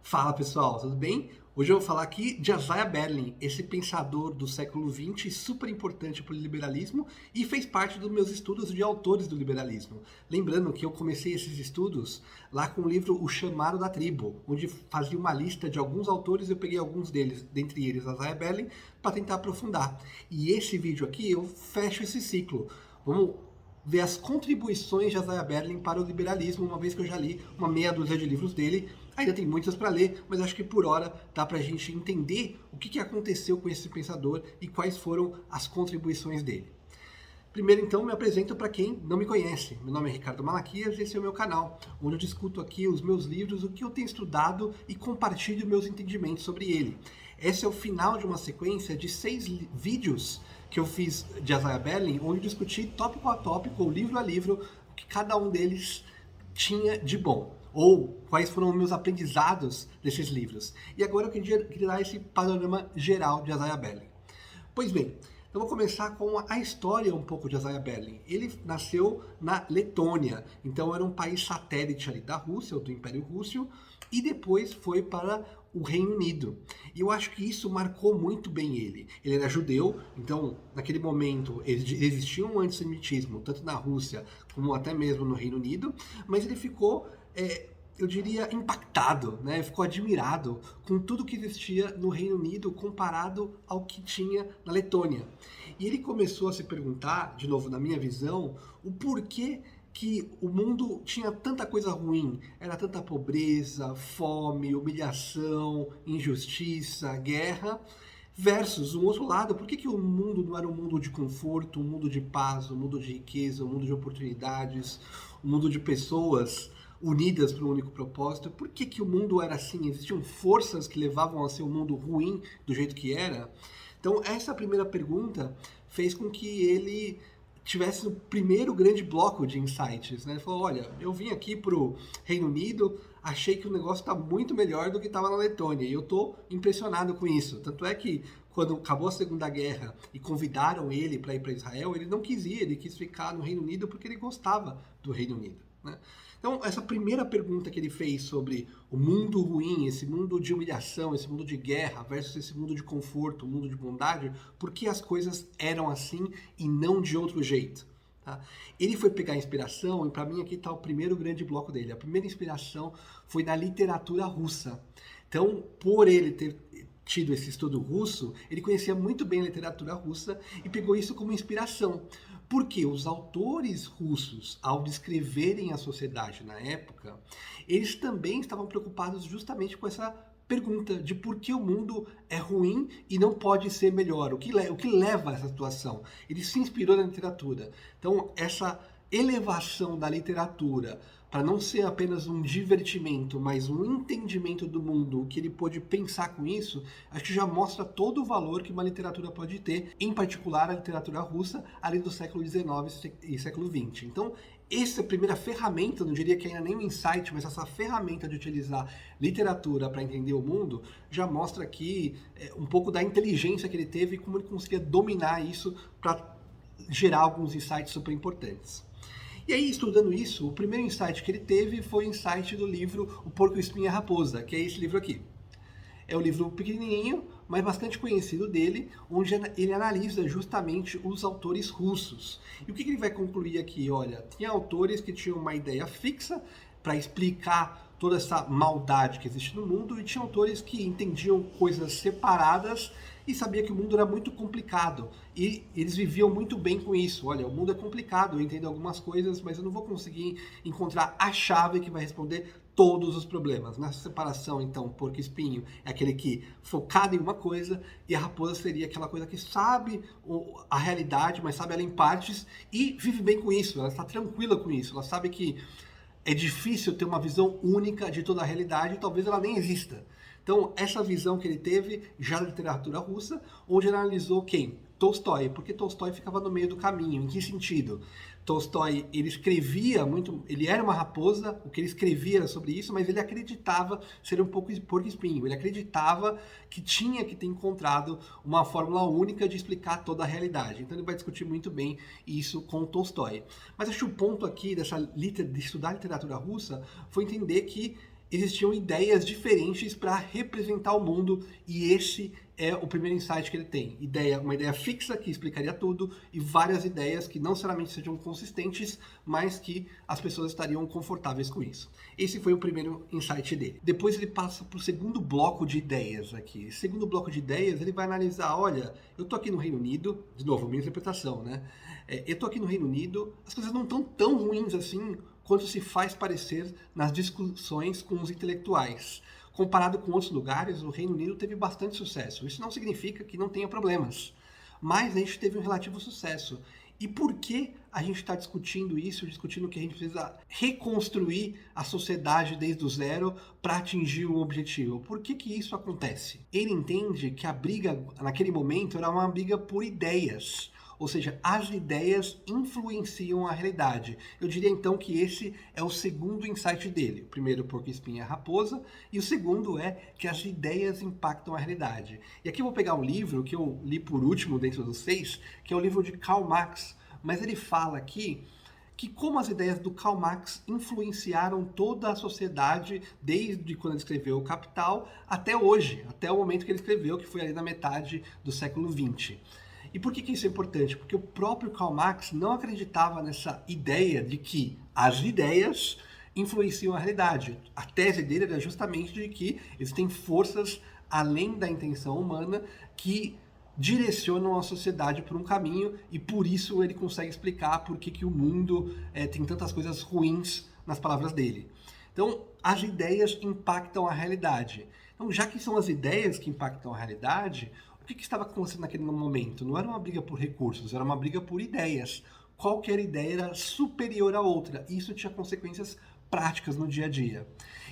Fala pessoal, tudo bem? Hoje eu vou falar aqui de Isaiah Berlin, esse pensador do século XX, super importante para o liberalismo e fez parte dos meus estudos de autores do liberalismo. Lembrando que eu comecei esses estudos lá com o livro O Chamado da Tribo, onde fazia uma lista de alguns autores e eu peguei alguns deles, dentre eles Isaiah Berlin, para tentar aprofundar. E esse vídeo aqui eu fecho esse ciclo. Vamos ver as contribuições de Isaiah Berlin para o liberalismo, uma vez que eu já li uma meia dúzia de livros dele. Ainda tem muitas para ler, mas acho que por hora dá para a gente entender o que aconteceu com esse pensador e quais foram as contribuições dele. Primeiro, então, me apresento para quem não me conhece. Meu nome é Ricardo Malaquias e esse é o meu canal, onde eu discuto aqui os meus livros, o que eu tenho estudado e compartilho meus entendimentos sobre ele. Esse é o final de uma sequência de 6 vídeos que eu fiz de Isaiah Berlin, onde eu discuti tópico a tópico, ou livro a livro, o que cada um deles tinha de bom, ou quais foram os meus aprendizados desses livros. E agora eu queria dar esse panorama geral de Isaiah Berlin. Pois bem, eu vou começar com a história um pouco de Isaiah Berlin. Ele nasceu na Letônia, então era um país satélite ali da Rússia, ou do Império Russo, e depois foi para o Reino Unido. E eu acho que isso marcou muito bem ele. Ele era judeu, então naquele momento existia um antissemitismo, tanto na Rússia como até mesmo no Reino Unido, mas ele ficou eu diria, impactado, né? Ficou admirado com tudo que existia no Reino Unido comparado ao que tinha na Letônia. E ele começou a se perguntar, de novo, na minha visão, o porquê que o mundo tinha tanta coisa ruim, era tanta pobreza, fome, humilhação, injustiça, guerra, versus um outro lado, por que o mundo não era um mundo de conforto, um mundo de paz, um mundo de riqueza, um mundo de oportunidades, um mundo de pessoas unidas para um único propósito? Por que o mundo era assim? Existiam forças que levavam a ser um mundo ruim do jeito que era? Então, essa primeira pergunta fez com que ele tivesse o primeiro grande bloco de insights, né? Ele falou, olha, eu vim aqui pro Reino Unido, achei que o negócio está muito melhor do que estava na Letônia, e eu estou impressionado com isso. Tanto é que, quando acabou a Segunda Guerra e convidaram ele para ir para Israel, ele não quis ir, ele quis ficar no Reino Unido porque ele gostava do Reino Unido, né? Então, essa primeira pergunta que ele fez sobre o mundo ruim, esse mundo de humilhação, esse mundo de guerra versus esse mundo de conforto, o mundo de bondade, por que as coisas eram assim e não de outro jeito? Tá? Ele foi pegar inspiração, e para mim aqui está o primeiro grande bloco dele. A primeira inspiração foi na literatura russa. Então, por ele ter tido esse estudo russo, ele conhecia muito bem a literatura russa e pegou isso como inspiração. Porque os autores russos, ao descreverem a sociedade na época, eles também estavam preocupados justamente com essa pergunta de por que o mundo é ruim e não pode ser melhor, o que leva a essa situação. Ele se inspirou na literatura. Então, essa elevação da literatura para não ser apenas um divertimento, mas um entendimento do mundo, o que ele pôde pensar com isso, acho que já mostra todo o valor que uma literatura pode ter, em particular a literatura russa, ali do século XIX e século XX. Então, essa primeira ferramenta, não diria que ainda nem um insight, mas essa ferramenta de utilizar literatura para entender o mundo, já mostra aqui um pouco da inteligência que ele teve e como ele conseguia dominar isso para gerar alguns insights super importantes. E aí, estudando isso, o primeiro insight que ele teve foi o insight do livro O Porco Espinho e a Raposa, que é esse livro aqui. É um livro pequenininho, mas bastante conhecido dele, onde ele analisa justamente os autores russos. E o que ele vai concluir aqui? Olha, tinha autores que tinham uma ideia fixa para explicar toda essa maldade que existe no mundo, e tinha autores que entendiam coisas separadas e sabia que o mundo era muito complicado. E eles viviam muito bem com isso. Olha, o mundo é complicado, eu entendo algumas coisas, mas eu não vou conseguir encontrar a chave que vai responder todos os problemas. Nessa separação, então, o porco-espinho é aquele que focado em uma coisa, e a raposa seria aquela coisa que sabe a realidade, mas sabe ela em partes e vive bem com isso. Ela está tranquila com isso. Ela sabe que é difícil ter uma visão única de toda a realidade e talvez ela nem exista. Então, essa visão que ele teve já da literatura russa, onde ele analisou quem? Tolstói, porque Tolstói ficava no meio do caminho. Em que sentido? Tolstói, ele escrevia muito, ele era uma raposa, o que ele escrevia era sobre isso, mas ele acreditava ser um pouco porco-espinho. Ele acreditava que tinha que ter encontrado uma fórmula única de explicar toda a realidade. Então ele vai discutir muito bem isso com Tolstói. Mas acho que o ponto aqui de estudar literatura russa foi entender que existiam ideias diferentes para representar o mundo, e esse é o primeiro insight que ele tem. Uma ideia fixa que explicaria tudo, e várias ideias que não necessariamente sejam consistentes, mas que as pessoas estariam confortáveis com isso. Esse foi o primeiro insight dele. Depois ele passa para o segundo bloco de ideias aqui. Esse segundo bloco de ideias, ele vai analisar, olha, eu tô aqui no Reino Unido, de novo, minha interpretação, né? Eu tô aqui no Reino Unido, as coisas não estão tão ruins assim quanto se faz parecer nas discussões com os intelectuais. Comparado com outros lugares, o Reino Unido teve bastante sucesso. Isso não significa que não tenha problemas, mas a gente teve um relativo sucesso. E por que a gente está discutindo isso, discutindo que a gente precisa reconstruir a sociedade desde o zero para atingir um objetivo? Por que isso acontece? Ele entende que a briga naquele momento era uma briga por ideias. Ou seja, as ideias influenciam a realidade. Eu diria então que esse é o segundo insight dele. O primeiro, porco espinho e a raposa, e o segundo é que as ideias impactam a realidade. E aqui eu vou pegar um livro que eu li por último dentro dos 6, que é o livro de Karl Marx, mas ele fala aqui que como as ideias do Karl Marx influenciaram toda a sociedade desde quando ele escreveu o Capital até hoje, até o momento que ele escreveu, que foi ali na metade do século XX. E por que isso é importante? Porque o próprio Karl Marx não acreditava nessa ideia de que as ideias influenciam a realidade. A tese dele era justamente de que existem forças além da intenção humana que direcionam a sociedade por um caminho, e por isso ele consegue explicar por que o mundo tem tantas coisas ruins nas palavras dele. Então, as ideias impactam a realidade. Então, já que são as ideias que impactam a realidade, o que estava acontecendo naquele momento? Não era uma briga por recursos, era uma briga por ideias. Qualquer ideia era superior à outra. E isso tinha consequências práticas no dia a dia.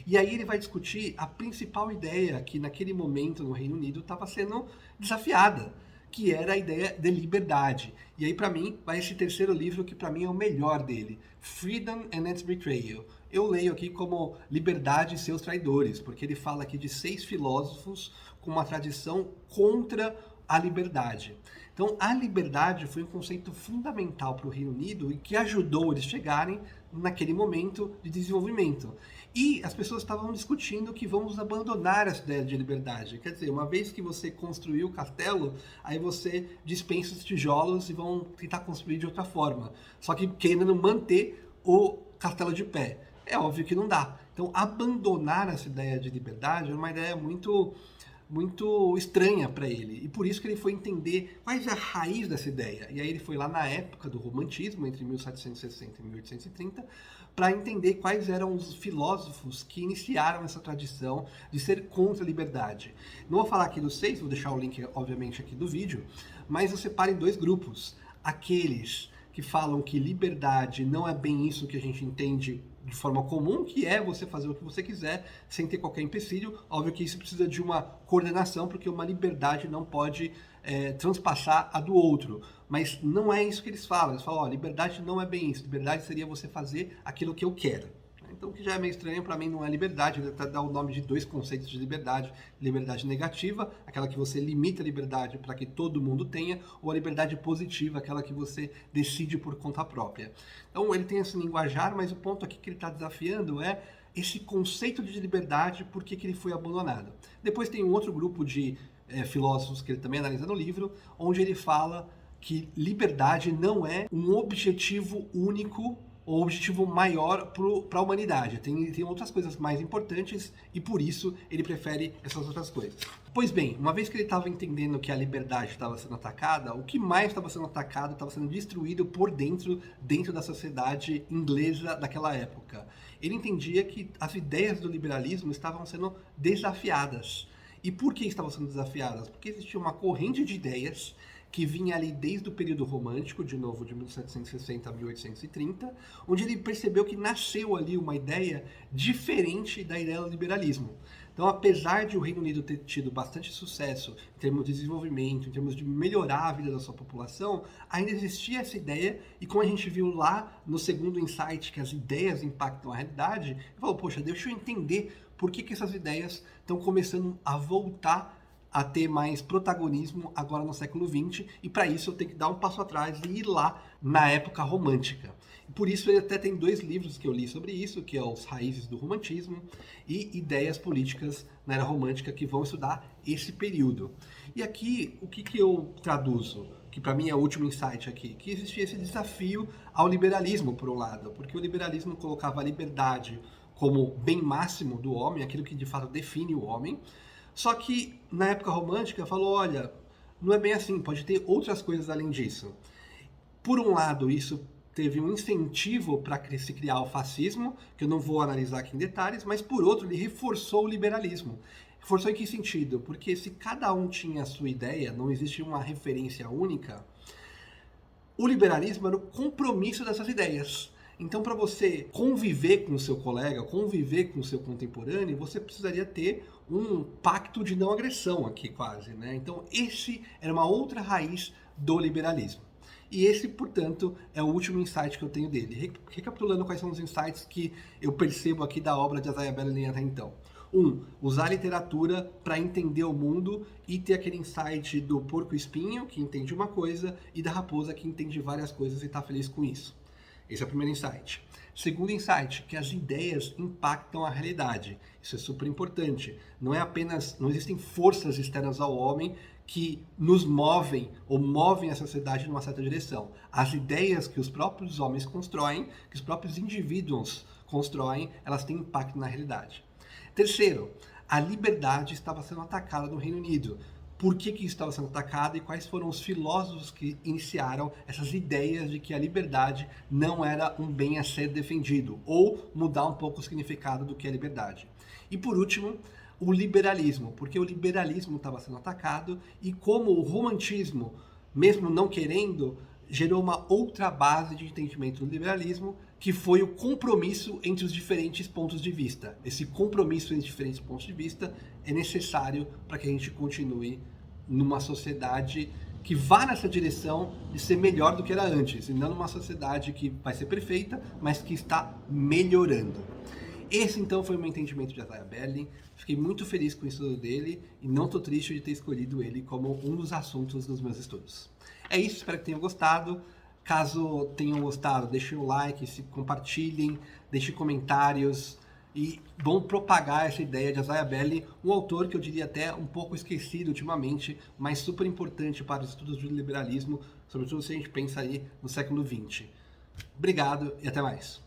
E aí ele vai discutir a principal ideia que naquele momento no Reino Unido estava sendo desafiada, que era a ideia de liberdade. E aí para mim vai esse terceiro livro que para mim é o melhor dele, Freedom and its Betrayal. Eu leio aqui como Liberdade e seus traidores, porque ele fala aqui de 6 filósofos com uma tradição contra a liberdade. Então, a liberdade foi um conceito fundamental para o Reino Unido e que ajudou eles chegarem naquele momento de desenvolvimento. E as pessoas estavam discutindo que vamos abandonar essa ideia de liberdade. Quer dizer, uma vez que você construiu o castelo, aí você dispensa os tijolos e vão tentar construir de outra forma. Só que querendo manter o castelo de pé. É óbvio que não dá. Então, abandonar essa ideia de liberdade é uma ideia muito estranha para ele, e por isso que ele foi entender qual é a raiz dessa ideia. E aí ele foi lá na época do romantismo, entre 1760 e 1830, para entender quais eram os filósofos que iniciaram essa tradição de ser contra a liberdade. Não vou falar aqui dos 6, vou deixar o link, obviamente, aqui do vídeo, mas eu separo em 2 grupos. Aqueles que falam que liberdade não é bem isso que a gente entende de forma comum, que é você fazer o que você quiser sem ter qualquer empecilho. Óbvio que isso precisa de uma coordenação, porque uma liberdade não pode transpassar a do outro. Mas não é isso que eles falam. Eles falam, liberdade não é bem isso. Liberdade seria você fazer aquilo que eu quero. Então, o que já é meio estranho, para mim não é liberdade. Ele dá o nome de 2 conceitos de liberdade. Liberdade negativa, aquela que você limita a liberdade para que todo mundo tenha, ou a liberdade positiva, aquela que você decide por conta própria. Então, ele tem esse linguajar, mas o ponto aqui que ele está desafiando é esse conceito de liberdade, por que ele foi abandonado. Depois tem um outro grupo de filósofos que ele também analisa no livro, onde ele fala que liberdade não é um objetivo único ou objetivo maior para a humanidade. Tem outras coisas mais importantes e por isso ele prefere essas outras coisas. Pois bem, uma vez que ele estava entendendo que a liberdade estava sendo atacada, o que mais estava sendo atacado estava sendo destruído por dentro da sociedade inglesa daquela época. Ele entendia que as ideias do liberalismo estavam sendo desafiadas. E por que estavam sendo desafiadas? Porque existia uma corrente de ideias que vinha ali desde o período romântico, de novo de 1760 a 1830, onde ele percebeu que nasceu ali uma ideia diferente da ideia do liberalismo. Então, apesar de o Reino Unido ter tido bastante sucesso em termos de desenvolvimento, em termos de melhorar a vida da sua população, ainda existia essa ideia, e como a gente viu lá no segundo insight, que as ideias impactam a realidade, ele falou, poxa, deixa eu entender por que essas ideias estão começando a voltar a ter mais protagonismo agora no século XX, e para isso eu tenho que dar um passo atrás e ir lá na época romântica. Por isso ele até tem 2 livros que eu li sobre isso, que é Os Raízes do Romantismo e Ideias Políticas na Era Romântica, que vão estudar esse período. E aqui, o que eu traduzo? Que para mim é o último insight aqui, que existia esse desafio ao liberalismo, por um lado, porque o liberalismo colocava a liberdade como bem máximo do homem, aquilo que de fato define o homem, só que na época romântica falou, olha, não é bem assim, pode ter outras coisas além disso. Por um lado, isso teve um incentivo para se criar o fascismo, que eu não vou analisar aqui em detalhes, mas por outro, ele reforçou o liberalismo. Reforçou em que sentido? Porque se cada um tinha a sua ideia, não existia uma referência única, o liberalismo era o compromisso dessas ideias. Então, para você conviver com o seu colega, conviver com o seu contemporâneo, você precisaria ter um pacto de não agressão aqui, quase, né? Então, esse era uma outra raiz do liberalismo. E esse, portanto, é o último insight que eu tenho dele. Recapitulando quais são os insights que eu percebo aqui da obra de Isaiah Berlin até então. 1. Usar a literatura para entender o mundo e ter aquele insight do porco-espinho, que entende uma coisa, e da raposa, que entende várias coisas e está feliz com isso. Esse é o primeiro insight. Segundo insight, que as ideias impactam a realidade. Isso é super importante. Não existem forças externas ao homem que nos movem ou movem a sociedade numa certa direção. As ideias que os próprios homens constroem, que os próprios indivíduos constroem, elas têm impacto na realidade. Terceiro, a liberdade estava sendo atacada no Reino Unido. Por que isso estava sendo atacado e quais foram os filósofos que iniciaram essas ideias de que a liberdade não era um bem a ser defendido, ou mudar um pouco o significado do que é liberdade. E por último, o liberalismo, porque o liberalismo estava sendo atacado e como o romantismo, mesmo não querendo, gerou uma outra base de entendimento do liberalismo, que foi o compromisso entre os diferentes pontos de vista. Esse compromisso entre diferentes pontos de vista é necessário para que a gente continue numa sociedade que vá nessa direção de ser melhor do que era antes, e não numa sociedade que vai ser perfeita, mas que está melhorando. Esse, então, foi o meu entendimento de Isaiah Berlin. Fiquei muito feliz com o estudo dele e não estou triste de ter escolhido ele como um dos assuntos dos meus estudos. É isso, espero que tenham gostado. Caso tenham gostado, deixem o like, compartilhem, deixem comentários e vão propagar essa ideia de Isaiah Berlin, um autor que eu diria até um pouco esquecido ultimamente, mas super importante para os estudos do liberalismo, sobretudo se a gente pensa aí no século XX. Obrigado e até mais.